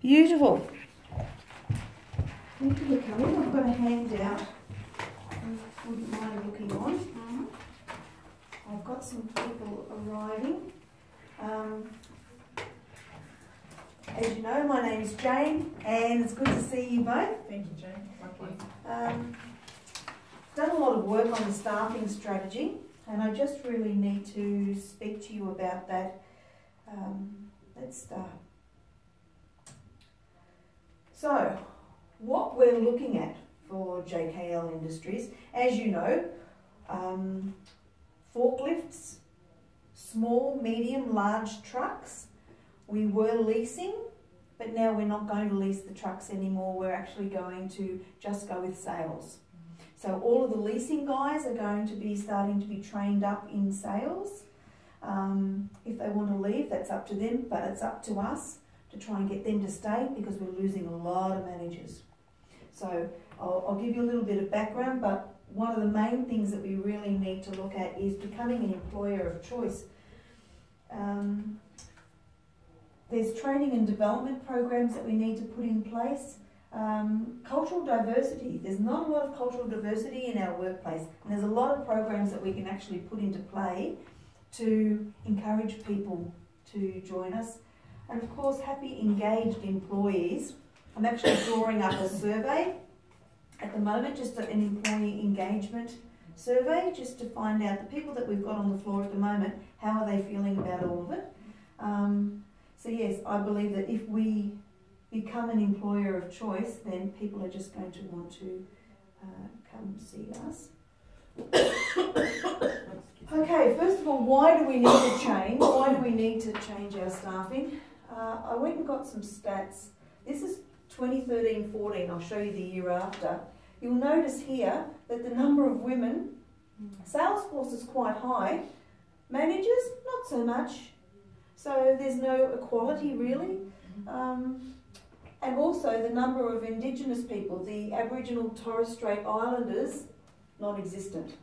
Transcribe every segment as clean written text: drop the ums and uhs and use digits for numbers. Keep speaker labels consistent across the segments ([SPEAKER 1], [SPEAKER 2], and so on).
[SPEAKER 1] Beautiful. Thank you for coming. I've got a handout. If you wouldn't mind looking on. I've got some people arriving. As you know, my name is Jane, and it's good to see you both.
[SPEAKER 2] Thank you, Jane.
[SPEAKER 1] Done a lot of work on the staffing strategy, and I just really need to speak to you about that. Let's start. So, what we're looking at for JKL Industries, as you know, forklifts, small, medium, large trucks. We were leasing, but now we're not going to lease the trucks anymore. We're actually going to just go with sales. So all of the leasing guys are going to be starting to be trained up in sales. If they want to leave, that's up to them, but it's up to us to try and get them to stay because we're losing a lot of managers. So I'll give you a little bit of background, but one of the main things that we really need to look at is becoming an employer of choice. There's training and development programs that we need to put in place. Cultural diversity. There's not a lot of cultural diversity in our workplace, and there's a lot of programs that we can actually put into play to encourage people to join us. And of course, happy, engaged employees. I'm actually drawing up a survey at the moment, just an employee engagement survey, just to find out the people that we've got on the floor at the moment, how are they feeling about all of it. So yes, I believe that if we become an employer of choice, then people are just going to want to come see us. Okay, first of all, why do we need to change? Why do we need to change our staffing? I went and got some stats. This is 2013-14. I'll show you the year after. You'll notice here that the number of women, sales force is quite high, managers, not so much. So there's no equality really. And also the number of Indigenous people, the Aboriginal Torres Strait Islanders, non-existent.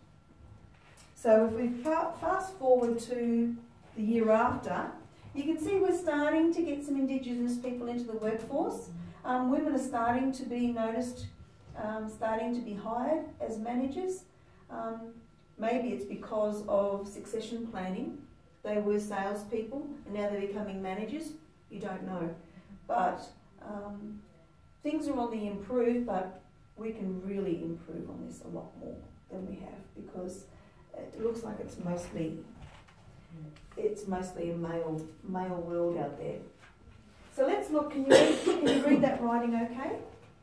[SPEAKER 1] So if we fast forward to the year after, you can see we're starting to get some Indigenous people into the workforce. Women are starting to be noticed, starting to be hired as managers. Maybe it's because of succession planning. They were salespeople and now they're becoming managers. You don't know. But things are on the improve, but we can really improve on this a lot more than we have because it looks like it's mostly a male world out there. So let's look. Can you read that writing okay?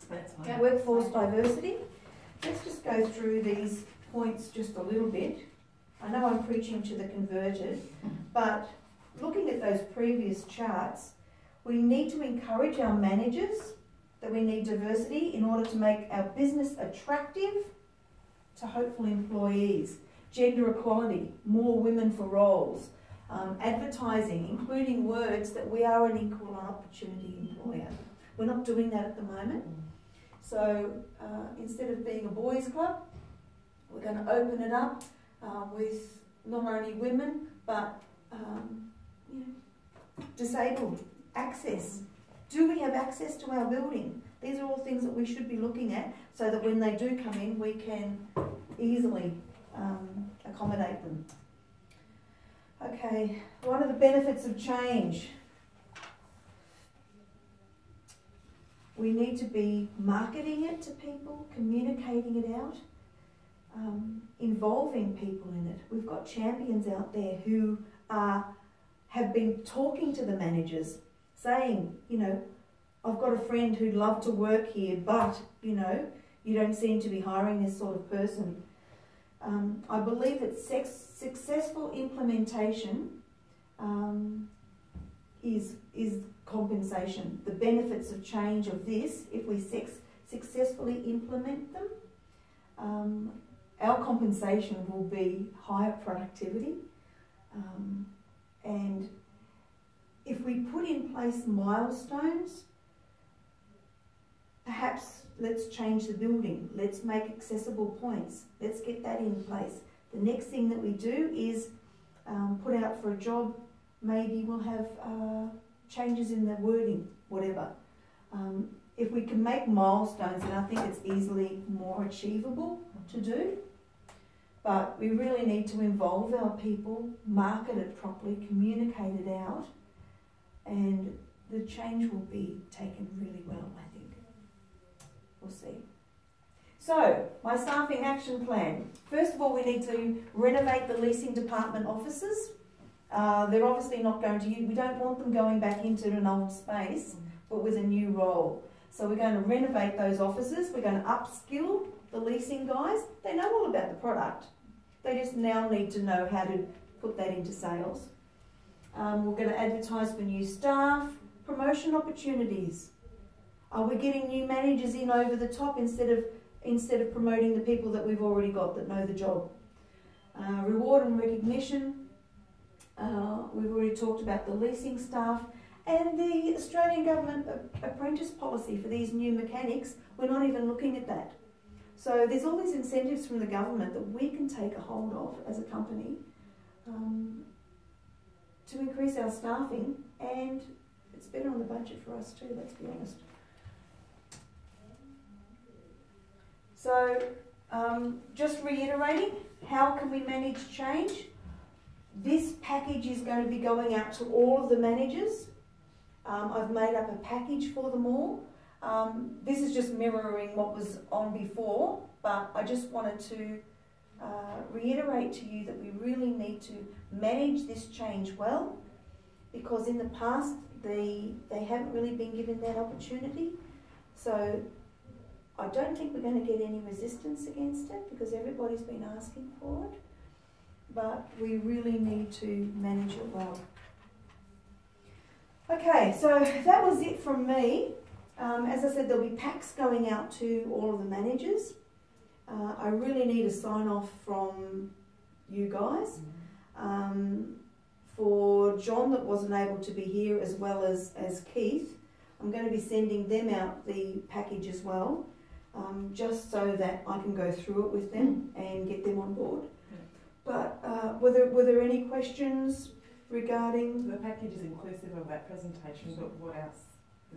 [SPEAKER 2] That's fine.
[SPEAKER 1] Yeah. Workforce diversity. Let's just go through these points just a little bit. I know I'm preaching to the converted, but looking at those previous charts, we need to encourage our managers that we need diversity in order to make our business attractive to hopeful employees. Gender equality, more women for roles, advertising, including words that we are an equal opportunity employer. We're not doing that at the moment. So instead of being a boys' club, we're going to open it up with not only women, but disabled access. Do we have access to our building? These are all things that we should be looking at so that when they do come in, we can easily accommodate them. Okay, one of the benefits of change. We need to be marketing it to people, communicating it out, involving people in it. We've got champions out there who have been talking to the managers, saying, you know, I've got a friend who'd love to work here, but, you know, you don't seem to be hiring this sort of person. I believe that successful implementation is compensation. The benefits of change of this, if we successfully implement them, our compensation will be higher productivity. And if we put in place milestones, perhaps let's change the building, let's make accessible points, let's get that in place. The next thing that we do is put out for a job, maybe we'll have changes in the wording, whatever. If we can make milestones, then I think it's easily more achievable to do. But we really need to involve our people, market it properly, communicate it out, and the change will be taken really well, I think. We'll see. So, my staffing action plan. First of all, we need to renovate the leasing department offices. They're obviously not going to use, we don't want them going back into an old space, but with a new role. So we're going to renovate those offices. We're going to upskill the leasing guys. They know all about the product. They just now need to know how to put that into sales. We're going to advertise for new staff, promotion opportunities. We're getting new managers in over the top instead of promoting the people that we've already got that know the job. Reward and recognition. We've already talked about the leasing staff. And the Australian government apprentice policy for these new mechanics, we're not even looking at that. So there's all these incentives from the government that we can take a hold of as a company to increase our staffing, and it's better on the budget for us too, let's be honest. So just reiterating, how can we manage change? This package is going to be going out to all of the managers. I've made up a package for them all. This is just mirroring what was on before, but I just wanted to reiterate to you that we really need to manage this change well, because in the past they haven't really been given that opportunity. So I don't think we're going to get any resistance against it because everybody's been asking for it, but we really need to manage it well. Okay, so that was it from me. As I said, there'll be packs going out to all of the managers. I really need a sign-off from you guys. For John that wasn't able to be here, as well as Keith, I'm going to be sending them out the package as well, just so that I can go through it with them and get them on board. But were there any questions regarding...
[SPEAKER 2] The package is inclusive of that presentation, but what else,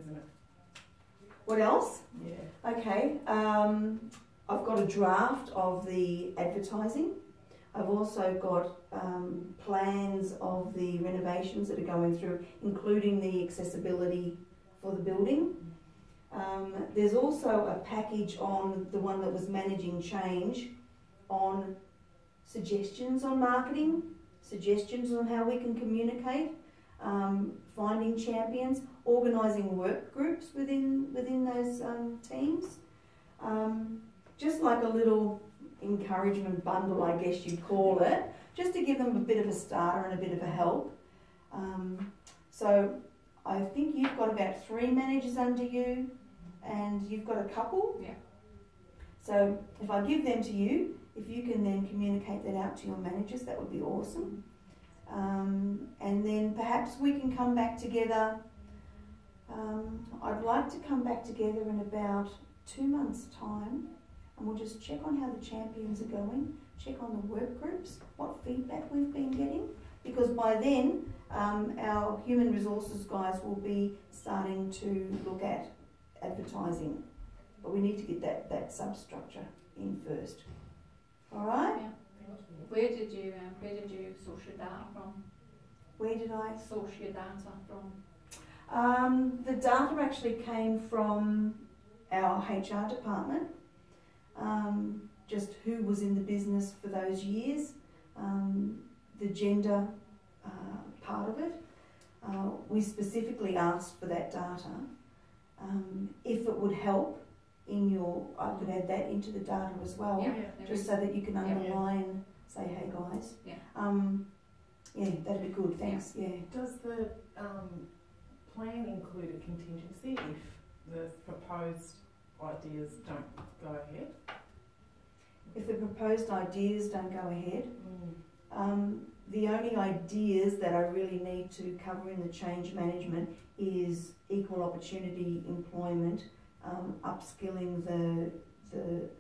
[SPEAKER 2] isn't it?
[SPEAKER 1] What else?
[SPEAKER 2] Yeah.
[SPEAKER 1] Okay, I've got a draft of the advertising. I've also got plans of the renovations that are going through, including the accessibility for the building. There's also a package on the one that was managing change on suggestions on marketing, suggestions on how we can communicate, finding champions, organising work groups within those teams. Just like a little encouragement bundle, I guess you'd call it, just to give them a bit of a starter and a bit of a help. So I think you've got about 3 managers under you, and you've got a couple.
[SPEAKER 2] Yeah.
[SPEAKER 1] So if I give them to you, if you can then communicate that out to your managers, that would be awesome. And then perhaps we can come back together. I'd like to come back together in about 2 months' time, and we'll just check on how the champions are going, check on the work groups, what feedback we've been getting, because by then our human resources guys will be starting to look at advertising, but we need to get that substructure in first. All right?
[SPEAKER 3] Yeah. Where did you source your data from?
[SPEAKER 1] Where did I
[SPEAKER 3] source your data from?
[SPEAKER 1] The data actually came from our HR department, just who was in the business for those years, the gender part of it. We specifically asked for that data. If it would help in your, I could add that into the data as well, just so that you can underline, say, hey guys.
[SPEAKER 3] Yeah.
[SPEAKER 1] Yeah, that'd be good, thanks, yeah.
[SPEAKER 2] Does the plan include a contingency if the proposed ideas don't go ahead?
[SPEAKER 1] If the proposed ideas don't go ahead, the only ideas that I really need to cover in the change management is equal opportunity employment, upskilling the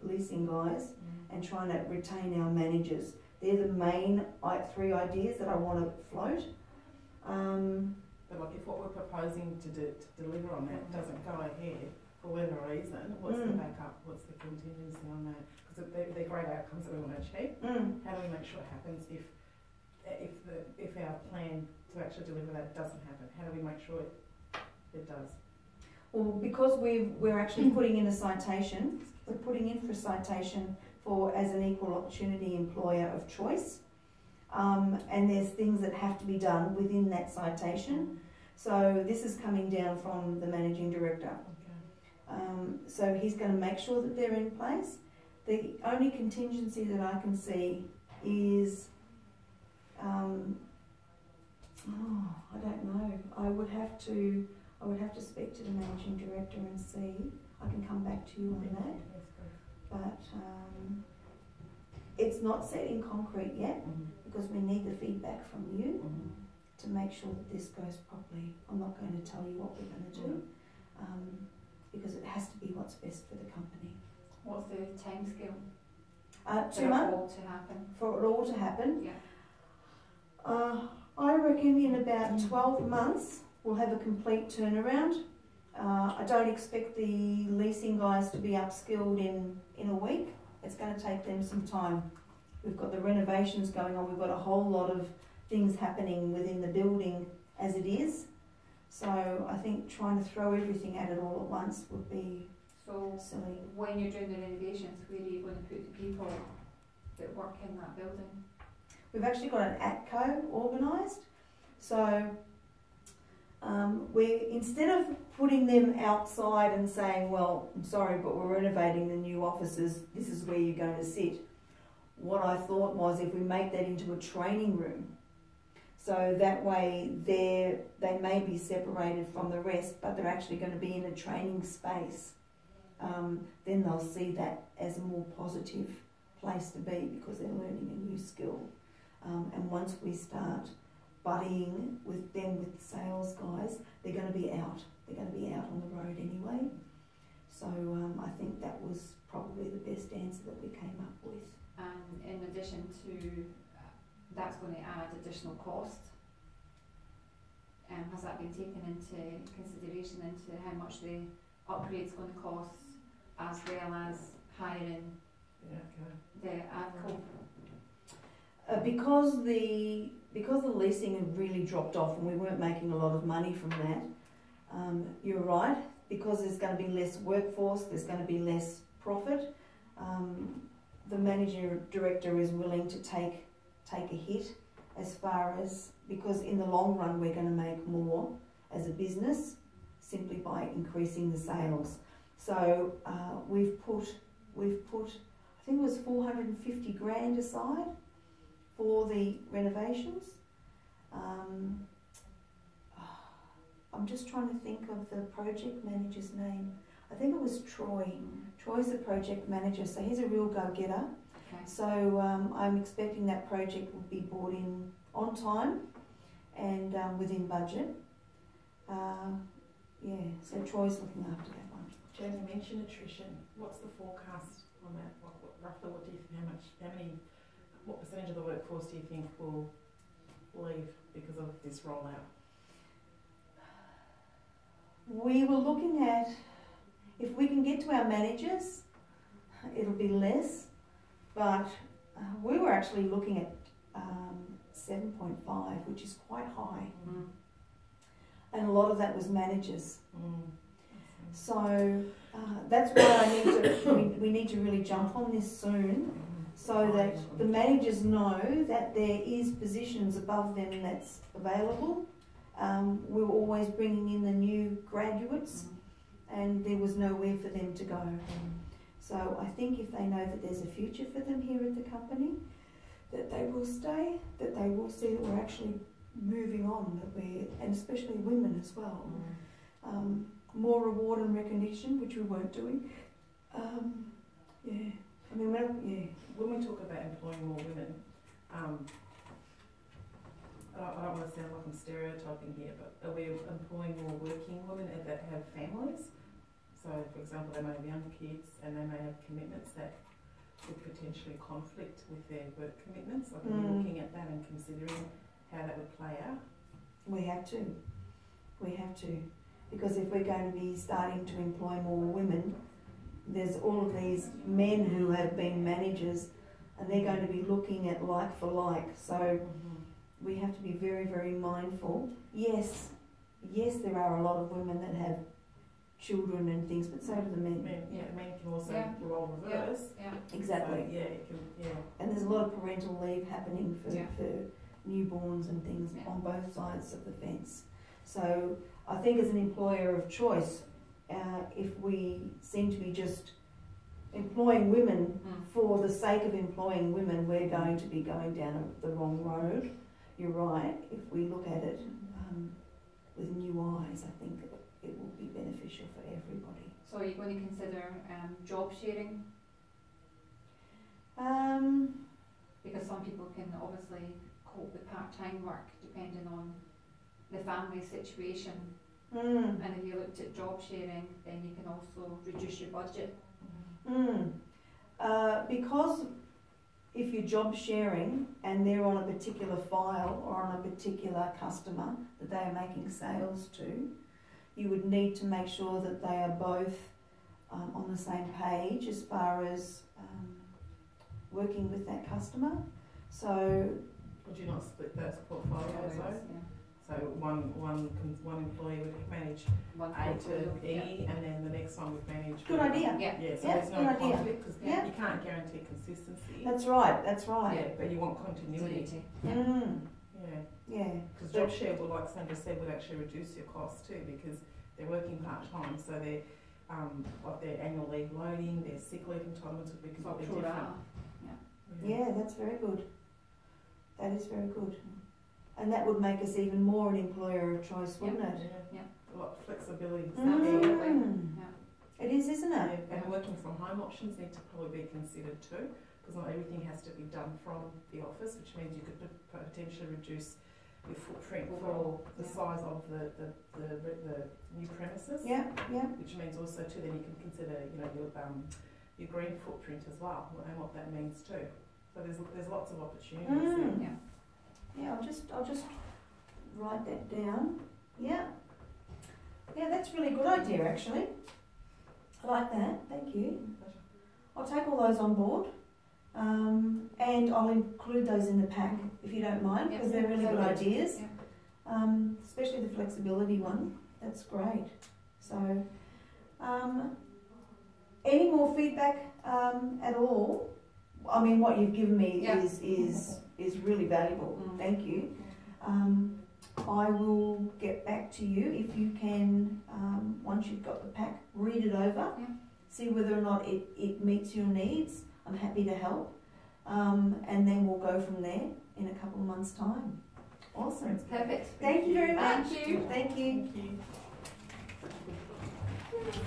[SPEAKER 1] leasing guys, and trying to retain our managers. They're the main three ideas that I want to float.
[SPEAKER 2] But like if what we're proposing to deliver on that doesn't go ahead for whatever reason, what's the backup? What's the contingency on that? Because they're great outcomes that we want to achieve. How do we make sure it happens if our plan to actually deliver that doesn't happen? How do we make sure it does?
[SPEAKER 1] Well, because we're actually putting in a citation, we're putting in for a citation for as an equal opportunity employer of choice. And there's things that have to be done within that citation. So this is coming down from the managing director. So he's going to make sure that they're in place. The only contingency that I can see is, I don't know. I would have to speak to the managing director and see. I can come back to you on that. But it's not set in concrete yet because we need the feedback from you to make sure that this goes properly. I'm not going to tell you what we're going to do because it has to be what's best for the company.
[SPEAKER 3] What's the time scale?
[SPEAKER 1] 2 months. For it all to happen? Yeah. I reckon in about 12 months we'll have a complete turnaround. I don't expect the leasing guys to be upskilled in a week. It's going to take them some time. We've got the renovations going on. We've got a whole lot of things happening within the building as it is. So I think trying to throw everything at it all at once would be silly.
[SPEAKER 3] When you're doing the renovations, where are you going to put the people that work in that building?
[SPEAKER 1] We've actually got an ATCO organised. So instead of putting them outside and saying, well, I'm sorry, but we're renovating the new offices, this is where you're going to sit. What I thought was if we make that into a training room, so that way they may be separated from the rest, but they're actually going to be in a training space. Then they'll see that as a more positive place to be because they're learning a new skill. And once we start buddying with them, with the sales guys, they're going to be out. They're going to be out on the road anyway. So I think that was probably the best answer that we came up with.
[SPEAKER 3] And in addition to that's going to add additional cost. Has that been taken into consideration into how much the upgrade's going to cost, as well as hiring the ATCO? Because
[SPEAKER 1] the leasing had really dropped off and we weren't making a lot of money from that, you're right, because there's going to be less workforce, there's going to be less profit. The managing director is willing to take a hit as far as, because in the long run we're going to make more as a business simply by increasing the sales. So we've put I think it was 450 grand aside for the renovations. I'm just trying to think of the project manager's name. I think it was Troy. Troy's the project manager, so he's a real go-getter. Okay. So I'm expecting that project will be brought in on time and within budget. Yeah, so Troy's looking after that one.
[SPEAKER 2] Jan, you mentioned attrition. What's the forecast on that? Roughly, what do you think? What percentage of the workforce do you think will leave because of this rollout?
[SPEAKER 1] We were looking at, if we can get to our managers, it'll be less, but we were actually looking at 7.5, which is quite high. And a lot of that was managers. So that's why we need to really jump on this soon, so that the managers know that there is positions above them that's available. We were always bringing in the new graduates and there was nowhere for them to go. So I think if they know that there's a future for them here at the company, that they will stay, that they will see that we're actually moving on, and especially women as well. More reward and recognition, which we weren't doing.
[SPEAKER 2] When we talk about employing more women, I don't want to sound like I'm stereotyping here, but are we employing more working women that have families? So, for example, they may have young kids and they may have commitments that could potentially conflict with their work commitments? Like, are you looking at that and considering how that would play out?
[SPEAKER 1] We have to. We have to. Because if we're going to be starting to employ more women, there's all of these men who have been managers and they're going to be looking at like for like. So we have to be very, very mindful. Yes, there are a lot of women that have children and things, but so do the men.
[SPEAKER 2] Men can also role reverse.
[SPEAKER 1] Yeah. Exactly.
[SPEAKER 2] So,
[SPEAKER 1] and there's a lot of parental leave happening for newborns and things on both sides of the fence. So I think as an employer of choice, if we seem to be just employing women for the sake of employing women, we're going to be going down the wrong road. You're right. If we look at it with new eyes, I think it will be beneficial for everybody.
[SPEAKER 3] So are you going to consider job sharing? Because some people can obviously cope with part-time work depending on the family situation. And if you looked at job sharing, then you can also reduce your budget.
[SPEAKER 1] Because if you're job sharing and they're on a particular file or on a particular customer that they are making sales to, you would need to make sure that they are both on the same page as far as working with that customer. So
[SPEAKER 2] would you not split those portfolios though? So one employee would manage A to E, and then the next one would manage.
[SPEAKER 1] Good idea.
[SPEAKER 2] So there's no conflict because you can't guarantee consistency.
[SPEAKER 1] That's right.
[SPEAKER 2] Yeah, but you want continuity. Because job share will, like Sandra said, would actually reduce your costs too, because they're working part time, so their like their annual leave loading, their sick leave entitlements would be completely different.
[SPEAKER 1] Yeah, that's very good. That is very good. And that would make us even more an employer of choice, wouldn't it?
[SPEAKER 2] A lot of flexibility.
[SPEAKER 1] It is, isn't it?
[SPEAKER 2] And working from home options need to probably be considered too, because not everything has to be done from the office, which means you could potentially reduce your footprint for the size of the new premises. Which means also too, then you can consider, you know, your green footprint as well, and what that means too. So there's lots of opportunities there.
[SPEAKER 1] Yeah, I'll just write that down. Yeah, that's a really good idea actually. I like that. Thank you. I'll take all those on board, and I'll include those in the pack if you don't mind, because they're really good ideas. Especially the flexibility one. That's great. So, any more feedback at all? I mean, what you've given me is really valuable. Thank you. I will get back to you if you can, once you've got the pack, read it over, see whether or not it meets your needs. I'm happy to help. And then we'll go from there in a couple of months' time. Awesome.
[SPEAKER 3] Perfect.
[SPEAKER 1] Thank you very much.
[SPEAKER 3] Thank you.
[SPEAKER 1] Thank you.
[SPEAKER 2] Thank you.